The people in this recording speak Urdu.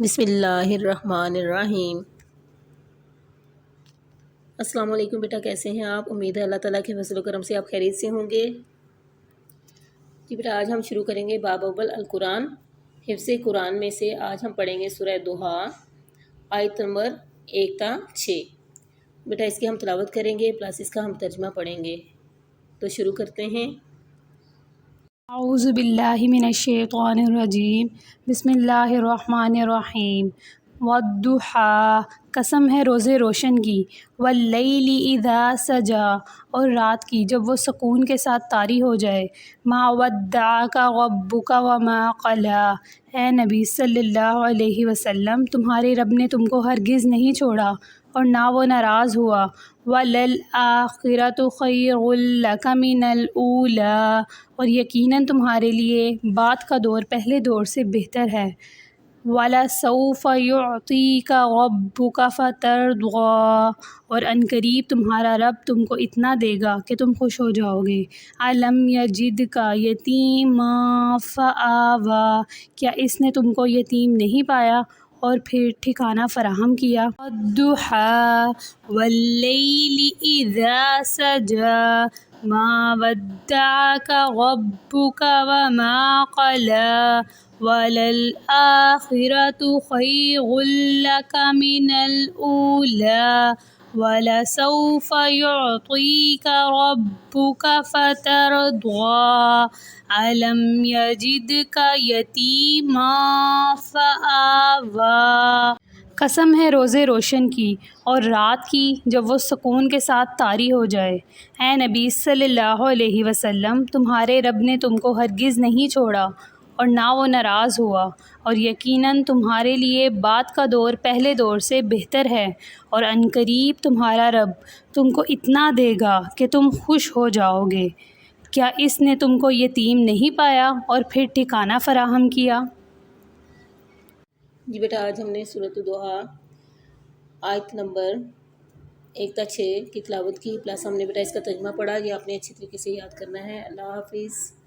بسم اللہ الرحمن الرحیم۔ السلام علیکم بیٹا، کیسے ہیں آپ؟ امید ہے اللہ تعالیٰ کے فضل و کرم سے آپ خیریت سے ہوں گے۔ جی بیٹا، آج ہم شروع کریں گے باب اول القرآن، حفظ قرآن میں سے آج ہم پڑھیں گے سورہ دوحہ، آیت نمبر 1 تا 6۔ بیٹا اس کی ہم تلاوت کریں گے پلس اس کا ہم ترجمہ پڑھیں گے، تو شروع کرتے ہیں۔ اعوذ باللہ من الشیطان الرجیم، بسم اللہ الرحمن الرحیم۔ والضحیٰ، قسم ہے روز روشن کی، واللیل اذا سجا، اور رات کی جب وہ سکون کے ساتھ طاری ہو جائے۔ ما ودعک ربک وما قلی، اے نبی صلی اللہ علیہ وسلم تمہارے رب نے تم کو ہرگز نہیں چھوڑا اور نہ وہ ناراض ہوا۔ وَلَلْآخِرَةُ خَيْرٌ لَكَ مِنَ الْأُولَىٰ، اور یقیناً تمہارے لیے بعد کا دور پہلے دور سے بہتر ہے۔ وَلَسَوْفَ يُعْطِيكَ رَبُّكَ فَتَرْضَىٰ، اور عنقریب تمہارا رب تم کو اتنا دے گا کہ تم خوش ہو جاؤ گے۔ أَلَمْ يَجِدْكَ يَتِیمًا فَآوَىٰ، کیا اس نے تم کو یتیم نہیں پایا اور پھر ٹھکانہ فراہم کیا۔ وَالضُّحَىٰ وَاللَّيْلِ إِذَا سَجَىٰ، ما ودعك ربك وما قلى، وللآخرة خير لك من الأولى، ولسوف يعطيك ربك فترضى، ألم يجدك يتيما فآوى۔ قسم ہے روز روشن کی اور رات کی جب وہ سکون کے ساتھ طاری ہو جائے۔ اے نبی صلی اللہ علیہ وسلم تمہارے رب نے تم کو ہرگز نہیں چھوڑا اور نہ وہ ناراض ہوا، اور یقیناً تمہارے لیے بعد کا دور پہلے دور سے بہتر ہے، اور عنقریب تمہارا رب تم کو اتنا دے گا کہ تم خوش ہو جاؤ گے۔ کیا اس نے تم کو یتیم نہیں پایا اور پھر ٹھکانہ فراہم کیا۔ جی بیٹا، آج ہم نے سورۃ دوحہ آیت نمبر 1 تا 6 کی تلاوت کی، پلس ہم نے بیٹا اس کا ترجمہ پڑھا۔ یہ آپ نے اچھی طریقے سے یاد کرنا ہے۔ اللہ حافظ۔